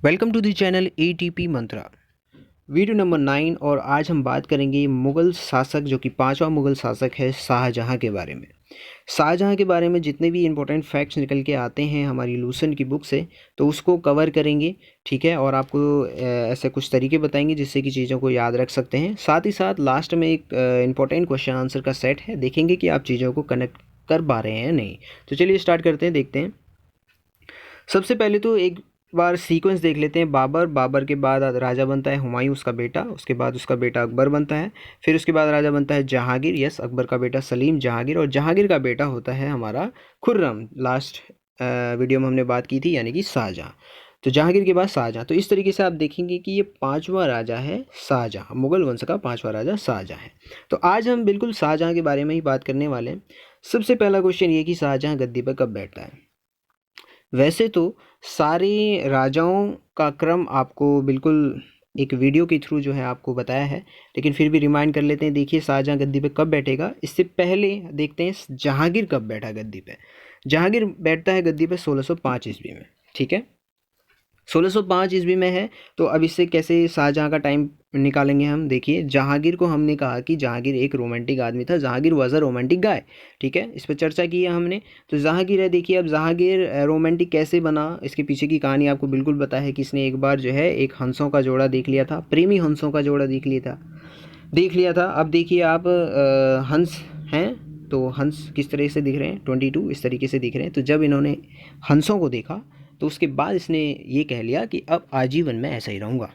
Welcome to the channel ATP Mantra. Video number 9 और आज हम बात करेंगे मुग़ल शासक जो कि पांचवा मुग़ल शासक है शाहजहां के बारे में। शाहजहां के बारे में जितने भी इंपॉर्टेंट फैक्ट्स निकल के आते हैं हमारी लूसेंट की बुक से तो उसको कवर करेंगे, ठीक है। और आपको ऐसे कुछ तरीके बताएंगे जिससे कि चीज़ों को याद रख सकते हैं। साथ ही साथ लास्ट में एक इंपॉर्टेंट क्वेश्चन आंसर का सेट है, देखेंगे कि आप चीज़ों को कनेक्ट कर पा रहे हैं या नहीं। तो चलिए स्टार्ट करते हैं, देखते हैं। सबसे पहले तो एक बार सीक्वेंस देख लेते हैं। बाबर के बाद राजा बनता है हुमायूं, उसका बेटा। उसके बाद उसका बेटा अकबर बनता है। फिर उसके बाद राजा बनता है जहांगीर, यस, अकबर का बेटा सलीम जहांगीर। और जहांगीर का बेटा होता है हमारा खुर्रम। लास्ट वीडियो में हमने बात की थी, यानी कि शाहजहां। तो जहांगीर के बाद शाहजहां। तो इस तरीके से आप देखेंगे कि ये पांचवा राजा है शाहजहां, मुगल वंश का पांचवा राजा शाहजहां है। तो आज हम बिल्कुल शाहजहां के बारे में ही बात करने वाले हैं। सबसे पहला क्वेश्चन ये कि शाहजहां गद्दी पर कब बैठता है। वैसे तो सारे राजाओं का क्रम आपको बिल्कुल एक वीडियो के थ्रू जो है आपको बताया है, लेकिन फिर भी रिमाइंड कर लेते हैं। देखिए शाहजहां गद्दी पे कब बैठेगा, इससे पहले देखते हैं जहांगीर कब बैठा गद्दी पे। जहांगीर बैठता है गद्दी पे 1605 ईस्वी में, ठीक है। 1605 ईस्वी में है। तो अब इससे कैसे शाहजहां का टाइम निकालेंगे हम। देखिए जहांगीर को हमने कहा कि जहांगीर एक रोमांटिक आदमी था, जहांगीर वाज अ रोमांटिक गाय, ठीक है। इस पर चर्चा की है हमने। तो जहांगीर है, देखिए अब जहांगीर रोमांटिक कैसे बना, इसके पीछे की कहानी आपको बिल्कुल पता है कि इसने एक बार जो है एक हंसों का जोड़ा देख लिया था, प्रेमी हंसों का जोड़ा देख लिया था। अब देखिए आप हंस हैं, तो हंस किस तरह से दिख रहे हैं, 22 इस तरीके से दिख रहे हैं। तो जब इन्होंने हंसों को देखा तो उसके बाद इसने ये कह लिया कि अब आजीवन मैं ऐसा ही रहूँगा,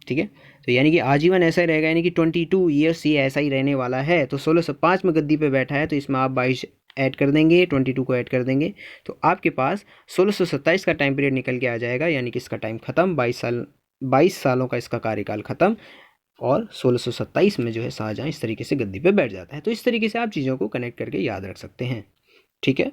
ठीक है। तो यानी कि आजीवन ऐसा ही रहेगा, यानी कि 22 ईयर्स ये ऐसा ही रहने वाला है। तो 1605 में गद्दी पे बैठा है, तो इसमें आप 22 ऐड कर देंगे, 22 को ऐड कर देंगे, तो आपके पास 1627 का टाइम पीरियड निकल के आ जाएगा। यानी कि इसका टाइम ख़त्म, 22 सालों का इसका कार्यकाल ख़त्म। और 1627 में जो है शाहजहां इस तरीके से गद्दी पे बैठ जाता है। तो इस तरीके से आप चीज़ों को कनेक्ट करके याद रख सकते हैं, ठीक है।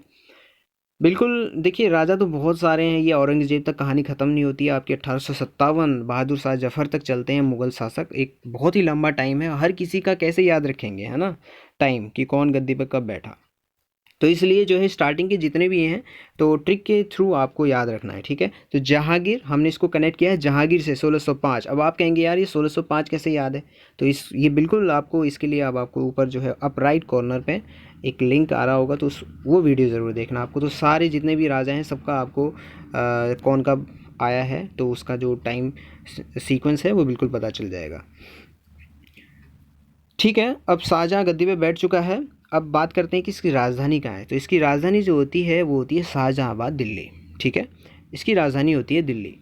बिल्कुल, देखिए राजा तो बहुत सारे हैं, ये औरंगज़ेब तक कहानी ख़त्म नहीं होती है। आपके 1857 बहादुर शाह जफ़र तक चलते हैं मुग़ल शासक। एक बहुत ही लंबा टाइम है, हर किसी का कैसे याद रखेंगे, है ना, टाइम कि कौन गद्दी पे कब बैठा। तो इसलिए जो है स्टार्टिंग के जितने भी हैं तो ट्रिक के थ्रू आपको याद रखना है, ठीक है। तो जहांगीर हमने इसको कनेक्ट किया है जहांगीर से 1605। अब आप कहेंगे यार ये 1605 कैसे याद है, तो इस ये बिल्कुल आपको इसके लिए अब आपको ऊपर जो है अप राइट कॉर्नर पे एक लिंक आ रहा होगा, तो वो वीडियो ज़रूर देखना आपको। तो सारे जितने भी राजा हैं सबका आपको कौन कब आया है तो उसका जो टाइम सीक्वेंस है वो बिल्कुल पता चल जाएगा, ठीक है। अब शाहजहां गद्दी पे बैठ चुका है। अब बात करते हैं कि इसकी राजधानी कहाँ है। तो इसकी राजधानी जो होती है वो होती है शाहजहांबाद, दिल्ली, ठीक है। इसकी राजधानी होती है दिल्ली।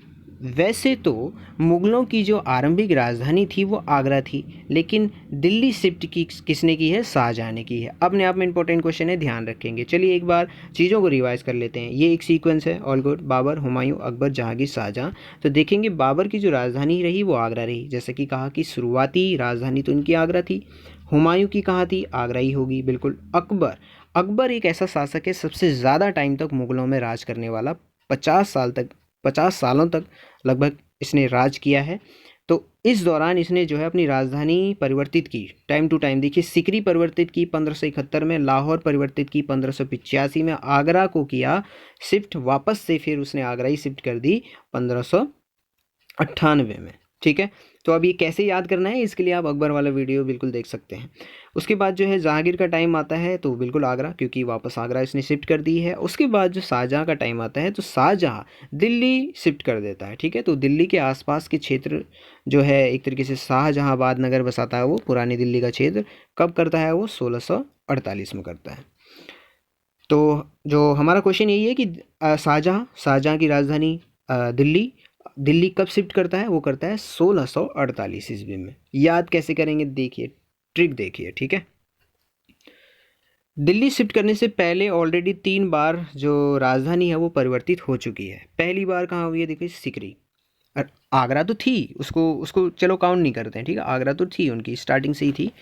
वैसे तो मुग़लों की जो आरंभिक राजधानी थी वो आगरा थी, लेकिन दिल्ली शिफ्ट की किसने की है, शाहजहां ने की है। अपने आप में इंपॉर्टेंट क्वेश्चन है, ध्यान रखेंगे। चलिए एक बार चीज़ों को रिवाइज कर लेते हैं। ये एक सीक्वेंस है, ऑल गुड। बाबर, हुमायूं, अकबर, जहांगीर, शाहजहां। तो देखेंगे बाबर की जो राजधानी रही वो आगरा रही, जैसे कि कहा कि शुरुआती राजधानी तो इनकी आगरा थी। हुमायूं की कहाँ थी, आगरा ही होगी, बिल्कुल। अकबर एक ऐसा शासक है सबसे ज़्यादा टाइम तक मुग़लों में राज करने वाला, 50 सालों तक लगभग इसने राज किया है। तो इस दौरान इसने जो है अपनी राजधानी परिवर्तित की टाइम टू टाइम। देखिए सिकरी परिवर्तित की 1571 में, लाहौर परिवर्तित की 1585 में, आगरा को किया शिफ्ट वापस से, फिर उसने आगरा ही शिफ्ट कर दी 1598 में, ठीक है। तो अब ये कैसे याद करना है इसके लिए आप अकबर वाला वीडियो बिल्कुल देख सकते हैं। उसके बाद जो है जहांगीर का टाइम आता है तो बिल्कुल आगरा, क्योंकि वापस आगरा इसने शिफ्ट कर दी है। उसके बाद जो शाहजहां का टाइम आता है तो शाहजहां दिल्ली शिफ्ट कर देता है, ठीक है। तो दिल्ली के आसपास के क्षेत्र जो है एक तरीके से शाहजहांबाद नगर बसाता है वो, पुरानी दिल्ली का क्षेत्र। कब करता है वो, 1648 में करता है। तो जो हमारा क्वेश्चन यही है कि शाहजहां की राजधानी दिल्ली कब शिफ्ट करता है, वो करता है 1648 ईस्वी में। याद कैसे करेंगे, देखिए ट्रिक देखिए, ठीक है। दिल्ली शिफ्ट करने से पहले ऑलरेडी 3 बार जो राजधानी है वो परिवर्तित हो चुकी है। पहली बार कहाँ हुई है, देखिए सिकरी। और आगरा तो थी, उसको उसको चलो काउंट नहीं करते हैं, ठीक है। आगरा तो थी, उनकी स्टार्टिंग से ही थी।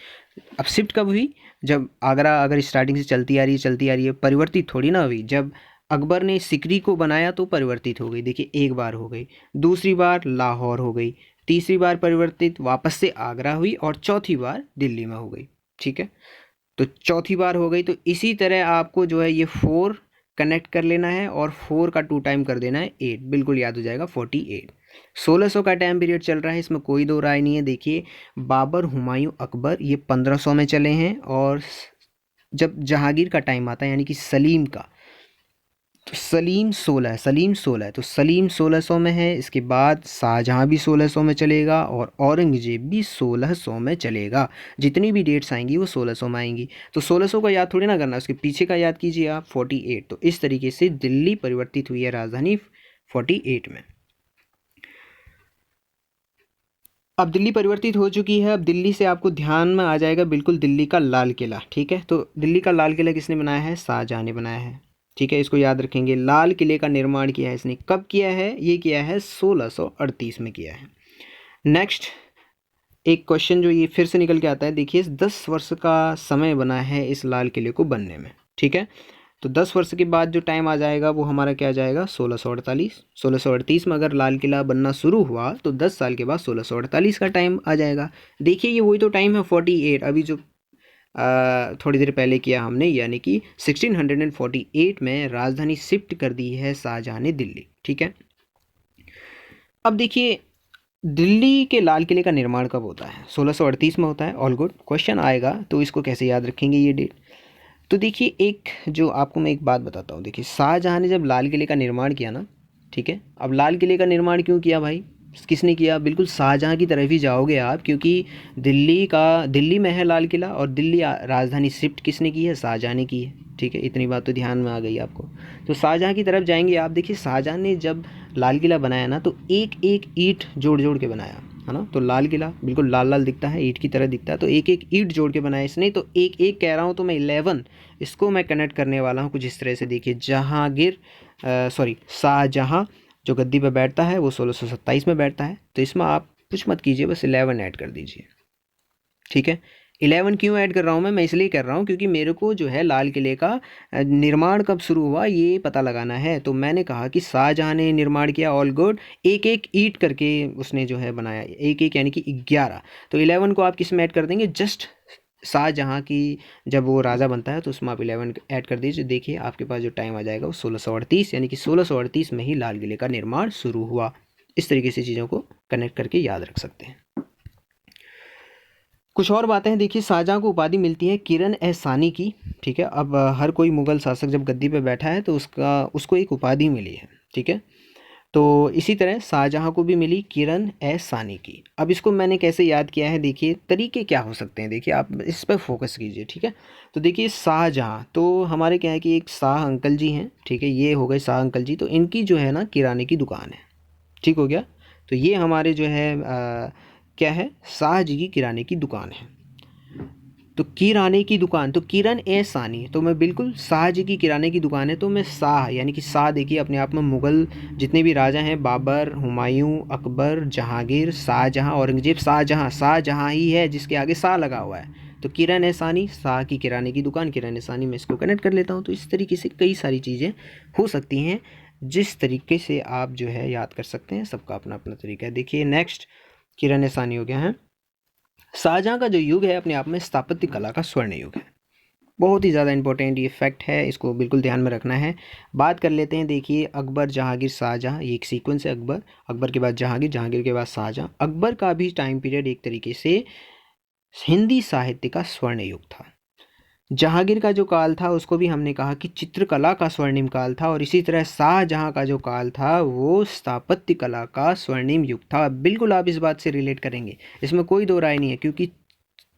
अब शिफ्ट कब हुई, जब आगरा अगर स्टार्टिंग से चलती आ रही है, परिवर्तित थोड़ी ना हुई। जब अकबर ने सिकरी को बनाया तो परिवर्तित हो गई। देखिए एक बार हो गई, दूसरी बार लाहौर हो गई, तीसरी बार परिवर्तित वापस से आगरा हुई, और चौथी बार दिल्ली में हो गई, ठीक है। तो चौथी बार हो गई। तो इसी तरह आपको जो है ये 4 कनेक्ट कर लेना है और 4 का 2 टाइम कर देना है 8, बिल्कुल याद हो जाएगा 48। 1600 का टाइम पीरियड चल रहा है, इसमें कोई दो राय नहीं है। देखिए बाबर, हुमायूं, अकबर ये 1500 में चले हैं, और जब जहांगीर का टाइम आता है यानी कि सलीम का, तो सलीम 16 है, तो सलीम 1600 में है। इसके बाद शाहजहां भी 1600 में चलेगा और औरंगजेब भी 1600 में चलेगा। जितनी भी डेट्स आएंगी वो 1600 में आएंगी। तो 1600 का याद थोड़ी ना करना, उसके पीछे का याद कीजिए आप, 48। तो इस तरीके से दिल्ली परिवर्तित हुई है राजधानी 48 में। अब दिल्ली परिवर्तित हो चुकी है। अब दिल्ली से आपको ध्यान में आ जाएगा बिल्कुल दिल्ली का लाल किला। ठीक है, तो दिल्ली का लाल किला किसने बनाया है? शाहजहां ने बनाया है। ठीक है, इसको याद रखेंगे। लाल किले का निर्माण किया है इसने, कब किया है? ये किया है 1638 में किया है। नेक्स्ट एक क्वेश्चन जो ये फिर से निकल के आता है, देखिए 10 वर्ष का समय बना है इस लाल किले को बनने में। ठीक है, तो 10 वर्ष के बाद जो टाइम आ जाएगा वो हमारा क्या आ जाएगा? 1648। 1638 में अगर लाल किला बनना शुरू हुआ तो 10 साल के बाद 1648 का टाइम आ जाएगा। देखिए ये वही तो टाइम है 48, अभी जो थोड़ी देर पहले किया हमने, यानी कि 1648 में राजधानी शिफ्ट कर दी है शाहजहां ने दिल्ली। ठीक है, अब देखिए दिल्ली के लाल किले का निर्माण कब होता है? 1638 में होता है। ऑल गुड, क्वेश्चन आएगा तो इसको कैसे याद रखेंगे ये डेट? तो देखिए एक जो आपको मैं एक बात बताता हूँ, देखिए शाहजहां ने जब लाल किले का निर्माण किया ना, ठीक है, अब लाल किले का निर्माण क्यों किया भाई? किसने किया? बिल्कुल शाहजहां की तरफ ही जाओगे आप, क्योंकि दिल्ली में है लाल किला, और दिल्ली राजधानी शिफ्ट किसने की है? शाहजहां ने की है। ठीक है, इतनी बात तो ध्यान में आ गई आपको। तो शाहजहां की तरफ जाएंगे आप। देखिए शाहजहां ने जब लाल किला बनाया ना, तो एक एक ईंट जोड़ जोड़ के बनाया है ना। तो लाल किला बिल्कुल लाल लाल दिखता है, ईंट की तरह दिखता है, तो एक एक ईंट जोड़ के बनाया इसने। तो एक एक कह रहा हूँ तो मैं 11, इसको मैं कनेक्ट करने वाला हूँ कुछ इस तरह से। देखिए शाहजहां जो गद्दी पे बैठता है वो 1627 में बैठता है, तो इसमें आप कुछ मत कीजिए, बस 11 ऐड कर दीजिए। ठीक है, 11 क्यों ऐड कर रहा हूँ मैं इसलिए कर रहा हूँ क्योंकि मेरे को जो है लाल किले का निर्माण कब शुरू हुआ ये पता लगाना है। तो मैंने कहा कि शाहजहां ने निर्माण किया, ऑल गुड, एक एक ईंट करके उसने जो है बनाया, एक एक यानी कि 11। तो 11 को आप किस में ऐड कर देंगे? जस्ट शाहजहां की जब वो राजा बनता है तो उसमें आप 11 ऐड कर दीजिए। देखिए आपके पास जो टाइम आ जाएगा वो 1638, यानी कि 1638 में ही लाल किले का निर्माण शुरू हुआ। इस तरीके से चीज़ों को कनेक्ट करके याद रख सकते हैं। कुछ और बातें हैं। देखिए शाहजहां को उपाधि मिलती है किरण ए सानी की। ठीक है, अब हर कोई मुगल शासक जब गद्दी पे बैठा है तो उसको एक उपाधि मिली है। ठीक है, तो इसी तरह शाहजहां को भी मिली किरण ए सानी की। अब इसको मैंने कैसे याद किया है, देखिए तरीके क्या हो सकते हैं, देखिए आप इस पर फोकस कीजिए। ठीक है, तो देखिए शाहजहां तो हमारे क्या है कि एक शाह अंकल जी हैं। ठीक है, ये हो गए शाह अंकल जी, तो इनकी जो है ना किराने की दुकान है। ठीक हो गया, तो ये हमारे जो है क्या है? शाह जी की किराने की दुकान है। तो किराने की दुकान, तो किरण ए सानी, तो मैं बिल्कुल शाह जी की किराने की दुकान है, तो मैं शाह यानी कि शाह देखिए अपने आप में मुग़ल जितने भी राजा हैं, बाबर, हुमायूं, अकबर, जहांगीर, शाहजहां, औरंगजेब, शाहजहां ही है जिसके आगे शाह लगा हुआ है। तो किरण ए सानी, शाह की किराने की दुकान, किरण ए सानी, मैं इसको कनेक्ट कर लेता हूँ। तो इस तरीके से कई सारी चीज़ें हो सकती हैं जिस तरीके से आप जो है याद कर सकते हैं। सबका अपना अपना तरीका है। देखिए नेक्स्ट किरण ए सानी हो गया है। शाहजहां का जो युग है अपने आप में स्थापत्य कला का स्वर्ण युग है। बहुत ही ज़्यादा इंपॉर्टेंट ये फैक्ट है, इसको बिल्कुल ध्यान में रखना है। बात कर लेते हैं। देखिए अकबर, जहांगीर, शाहजहां, ये एक सीक्वेंस है। अकबर के बाद जहांगीर, जहांगीर के बाद शाहजहां। अकबर का भी टाइम पीरियड एक तरीके से हिंदी साहित्य का स्वर्ण युग था। जहांगीर का जो काल था उसको भी हमने कहा कि चित्रकला का स्वर्णिम काल था, और इसी तरह शाहजहां का जो काल था वो स्थापत्य कला का स्वर्णिम युग था। बिल्कुल आप इस बात से रिलेट करेंगे, इसमें कोई दो राय नहीं है, क्योंकि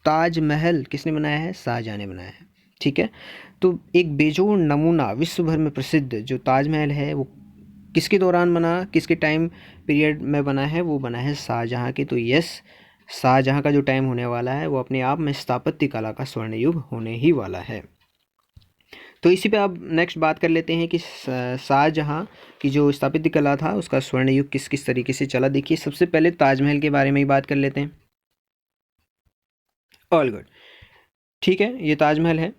ताजमहल किसने बनाया है? शाहजहां ने बनाया है। ठीक है, तो एक बेजोड़ नमूना विश्व भर में प्रसिद्ध जो ताजमहल है वो किसके दौरान बना, किसके टाइम पीरियड में बना है? वो बना है शाहजहां के। तो यस, शाहजहां का जो टाइम होने वाला है वो अपने आप में स्थापत्य कला का स्वर्ण युग होने ही वाला है। तो इसी पे अब नेक्स्ट बात कर लेते हैं कि शाहजहां की जो स्थापत्य कला था उसका स्वर्ण युग किस किस तरीके से चला। देखिए सबसे पहले ताजमहल के बारे में ही बात कर लेते हैं। ऑल गुड, ठीक है, ये ताजमहल है।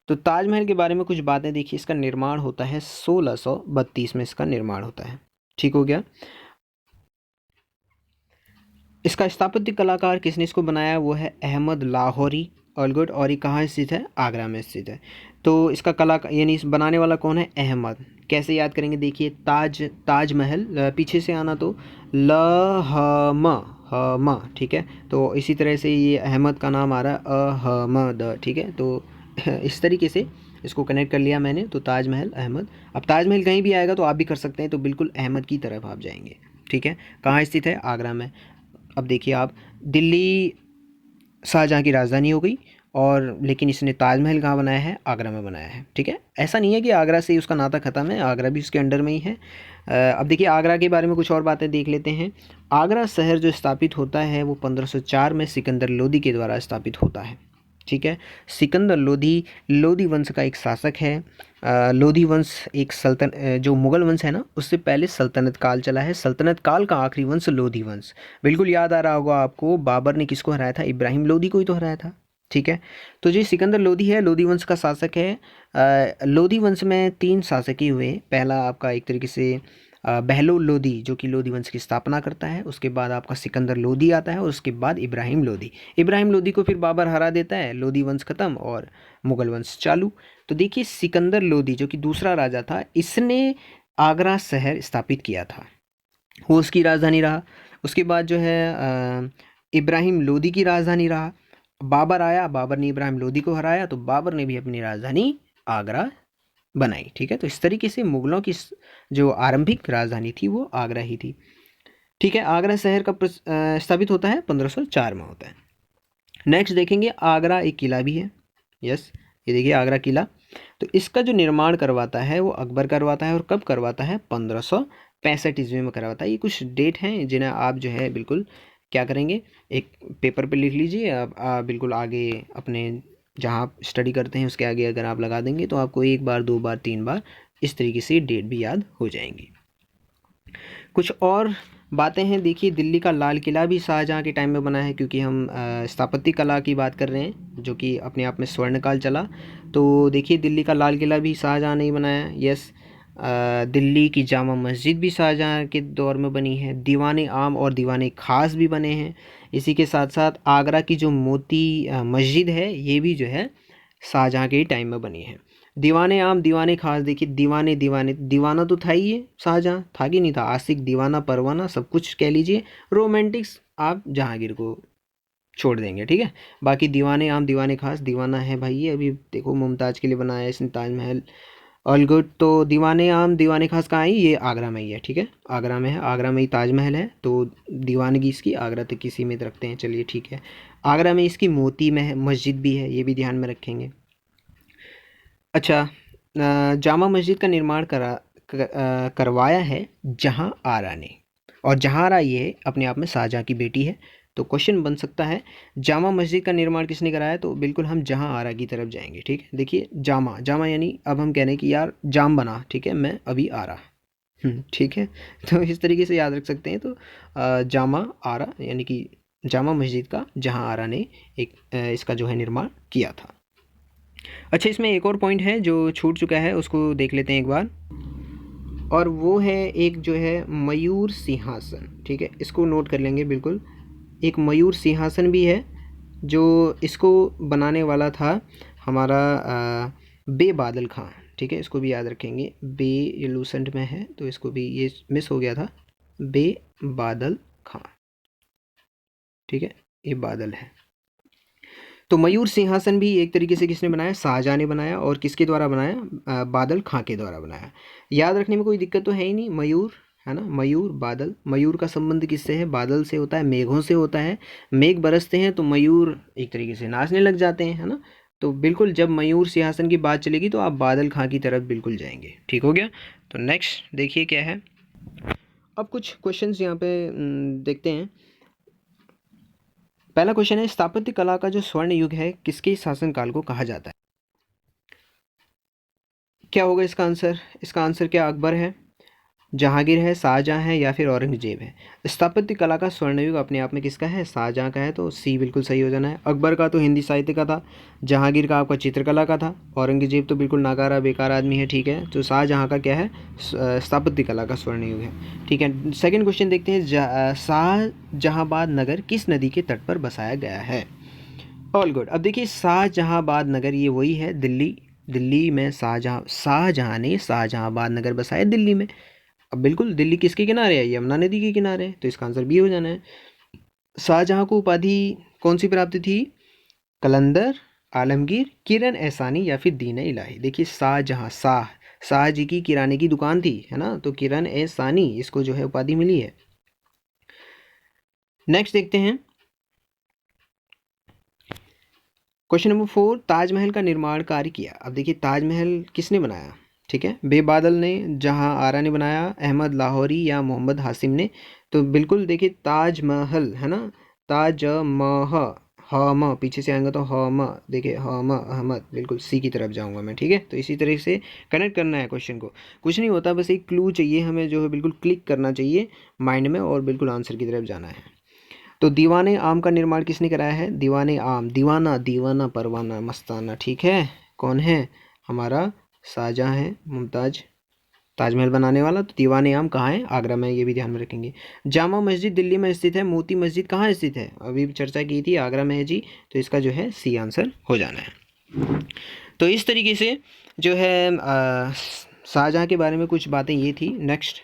तो ताजमहल के बारे में कुछ बातें देखिए। इसका निर्माण होता है 1632 में, इसका निर्माण होता है। ठीक हो गया। इसका स्थापत्य कलाकार किसने इसको बनाया? वो है अहमद लाहौरी, ऑल गुड। और ये कहाँ स्थित है? आगरा में स्थित है। तो इसका यानी इस बनाने वाला कौन है? अहमद। कैसे याद करेंगे? देखिए ताजमहल, पीछे से आना तो ल ह म, ठीक है। तो इसी तरह से ये अहमद का नाम आ रहा है अहमद, ठीक है। तो इस तरीके से इसको कनेक्ट कर लिया मैंने। तो ताजमहल, अहमद। अब ताजमहल कहीं भी आएगा तो आप भी कर सकते हैं, तो बिल्कुल अहमद की तरफ आप जाएंगे, ठीक है। कहाँ स्थित है? आगरा में। अब देखिए आप, दिल्ली शाहजहाँ की राजधानी हो गई, और लेकिन इसने ताजमहल कहाँ बनाया है? आगरा में बनाया है, ठीक है। ऐसा नहीं है कि आगरा से ही उसका नाता ख़त्म है, आगरा भी उसके अंडर में ही है। अब देखिए आगरा के बारे में कुछ और बातें देख लेते हैं। आगरा शहर जो स्थापित होता है वो 1504 में सिकंदर लोदी के द्वारा स्थापित होता है, ठीक है। सिकंदर लोदी वंश का एक शासक है। लोधी वंश एक जो मुगल वंश है ना, उससे पहले सल्तनत काल चला है। सल्तनत काल का आखिरी वंश लोधी वंश। बिल्कुल याद आ रहा होगा आपको, बाबर ने किसको हराया था? इब्राहिम लोदी को ही तो हराया था, ठीक है। तो जो सिकंदर लोदी है, लोधी वंश का शासक है। लोधी वंश में 3 शासक ही हुए। पहला आपका एक तरीके से बहलोल लोदी, जो कि लोधी वंश की स्थापना करता है। उसके बाद आपका सिकंदर लोदी आता है, और उसके बाद इब्राहिम लोदी। इब्राहिम लोदी को फिर बाबर हरा देता है, लोधी वंश खत्म और मुगल वंश चालू। तो देखिए सिकंदर लोदी जो कि दूसरा राजा था, इसने आगरा शहर स्थापित किया था, वो उसकी राजधानी रहा। उसके बाद जो है इब्राहिम लोदी की राजधानी रहा। बाबर आया, बाबर ने इब्राहिम लोदी को हराया, तो बाबर ने भी अपनी राजधानी आगरा बनाई, ठीक है। तो इस तरीके से मुगलों की जो आरंभिक राजधानी थी वो आगरा ही थी, ठीक है। आगरा शहर का स्थापित होता है 1504 में होता है। नेक्स्ट देखेंगे, आगरा एक किला भी है। यस, ये देखिए आगरा किला। तो इसका जो निर्माण करवाता है वो अकबर करवाता है, और कब करवाता है? 1565 ईस्वी में करवाता है। ये कुछ डेट हैं जिन्हें आप जो है बिल्कुल क्या करेंगे, एक पेपर पे लिख लीजिए। आप बिल्कुल आगे अपने जहाँ आप स्टडी करते हैं उसके आगे अगर आप लगा देंगे तो आपको 1 बार 2 बार 3 बार इस तरीके से डेट भी याद हो जाएंगी। कुछ और बातें हैं, देखिए दिल्ली का लाल किला भी शाहजहाँ के टाइम में बना है, क्योंकि हम स्थापत्य कला की बात कर रहे हैं जो कि अपने आप में स्वर्णकाल चला। तो देखिए दिल्ली का लाल किला भी शाहजहाँ ने ही बनाया। यस, दिल्ली की जामा मस्जिद भी शाहजहाँ के दौर में बनी है। दीवाने आम और दीवाने खास भी बने हैं। इसी के साथ साथ आगरा की जो मोती मस्जिद है, ये भी जो है शाहजहाँ के ही टाइम में बनी है। दीवाने आम दीवाने खास, देखिए दीवाना तो था ही, ये शाहजहाँ था कि नहीं था? आशिक, दीवाना, परवाना, सब कुछ कह लीजिए। रोमांटिक्स आप जहांगीर को छोड़ देंगे, ठीक है। बाकी दीवाने आम दीवाने खास, दीवाना है भाई ये, अभी देखो मुमताज़ के लिए बनाया है इसने ताजमहल। All good. तो दीवाने आम दीवाने खास कहाँ है? ये आगरा में ही है, ठीक है। आगरा में है, आगरा में ही ताजमहल है। तो दीवानगी इसकी आगरा तक की सीमित रखते हैं, चलिए ठीक है। आगरा में इसकी मोती मस्जिद भी है, ये भी ध्यान में रखेंगे। अच्छा, जामा मस्जिद का निर्माण करवाया है जहाँ आरा ने, और जहाँ आरा ये अपने आप में शाहजहाँ की बेटी है। तो क्वेश्चन बन सकता है, जामा मस्जिद का निर्माण किसने कराया? तो बिल्कुल हम जहाँ आरा की तरफ जाएंगे, ठीक है। देखिए जामा जामा यानी अब हम कह रहे हैं कि यार जाम बना, ठीक है, मैं अभी आ रहा, ठीक है। तो इस तरीके से याद रख सकते हैं। तो जामा आरा यानी कि जामा मस्जिद का जहाँ आरा ने एक इसका जो है निर्माण किया था। अच्छा, इसमें एक और पॉइंट है जो छूट चुका है, उसको देख लेते हैं एक बार, और वो है एक जो है मयूर सिंहासन, ठीक है। इसको नोट कर लेंगे बिल्कुल। एक मयूर सिंहासन भी है, जो इसको बनाने वाला था हमारा बे बादल खां, ठीक है। इसको भी याद रखेंगे, बे ये लूसेंट में है तो इसको भी, ये मिस हो गया था, बे बादल खां, ठीक है। ये बादल है। तो मयूर सिंहासन भी एक तरीके से किसने बनाया? शाहजहाँ ने बनाया। और किसके द्वारा बनाया? बादल खां के द्वारा बनाया। याद रखने में कोई दिक्कत तो है ही नहीं, मयूर है ना, मयूर बादल। मयूर का संबंध किससे है? बादल से होता है, मेघों से होता है। मेघ बरसते हैं तो मयूर एक तरीके से नाचने लग जाते हैं, है ना। तो बिल्कुल जब मयूर सिंहासन की बात चलेगी तो आप बादल खां की तरफ बिल्कुल जाएंगे, ठीक हो गया। तो नेक्स्ट देखिए क्या है। अब कुछ क्वेश्चंस यहाँ पे देखते हैं। पहला क्वेश्चन है, स्थापत्य कला का जो स्वर्ण युग है किसके शासनकाल को कहा जाता है? क्या होगा इसका आंसर? इसका आंसर क्या अकबर है, जहांगीर है, शाहजहाँ है, या फिर औरंगजेब है? स्थापत्य कला का स्वर्ण युग अपने आप में किसका है? शाहजहाँ का है, तो सी बिल्कुल सही हो जाना है। अकबर का तो हिंदी साहित्य का था, जहांगीर का आपका चित्रकला का था, औरंगजेब तो बिल्कुल नाकारा बेकार आदमी है, ठीक है। तो शाहजहाँ का क्या है? स्थापत्य कला का स्वर्ण युग है, ठीक है। सेकेंड क्वेश्चन देखते हैं, शाहजहाँबाद नगर किस नदी के तट पर बसाया गया है? All good. अब देखिए शाहजहांबाद नगर, ये वही है दिल्ली। दिल्ली में शाहजहां ने शाहजहांबाद नगर बसाया दिल्ली में। अब बिल्कुल दिल्ली किसके किनारे है, यमुना नदी के किनारे है, तो इसका आंसर बी हो जाना है। शाहजहां को उपाधि कौन सी प्राप्त थी? कलंदर, आलमगीर, किरण एहसानी या फिर दीन इलाही। देखिए शाह जी की किराने की दुकान थी, है ना, तो किरण एहसानी इसको जो है उपाधि मिली है। नेक्स्ट देखते हैं क्वेश्चन नंबर 4, ताजमहल का निर्माण कार्य किया। अब देखिए ताजमहल किसने बनाया? ठीक है, बेबादल ने, जहां आरा ने बनाया, अहमद लाहौरी या मोहम्मद हासिम ने। तो बिल्कुल देखिए ताजमहल, है ना, ताजमह, हम पीछे से आएंगे तो हम, देखिए हम अहमद, बिल्कुल सी की तरफ जाऊंगा मैं। ठीक है, तो इसी तरह से कनेक्ट करना है क्वेश्चन को, कुछ नहीं होता, बस एक क्लू चाहिए हमें, जो है बिल्कुल क्लिक करना चाहिए माइंड में और बिल्कुल आंसर की तरफ जाना है। तो दीवाने आम का निर्माण किसने कराया है? दीवाने आम, दीवाना दीवाना परवाना मस्ताना, ठीक है, कौन है? हमारा शाहजहां है, मुमताज ताजमहल बनाने वाला। तो दीवाने आम कहाँ है? आगरा में, ये भी ध्यान में रखेंगे। जामा मस्जिद दिल्ली में स्थित है, मोती मस्जिद कहाँ स्थित है? अभी चर्चा की थी, आगरा में है जी, तो इसका जो है सी आंसर हो जाना है। तो इस तरीके से जो है शाहजहां के बारे में कुछ बातें ये थी। नेक्स्ट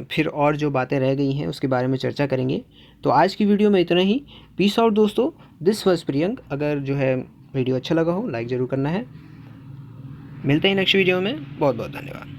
फिर और जो बातें रह गई हैं उसके बारे में चर्चा करेंगे। तो आज की वीडियो में इतना ही। पीस आउट दोस्तों, दिस वाज प्रियंक। अगर जो है वीडियो अच्छा लगा हो लाइक ज़रूर करना है। मिलते हैं नेक्स्ट वीडियो में, बहुत बहुत धन्यवाद।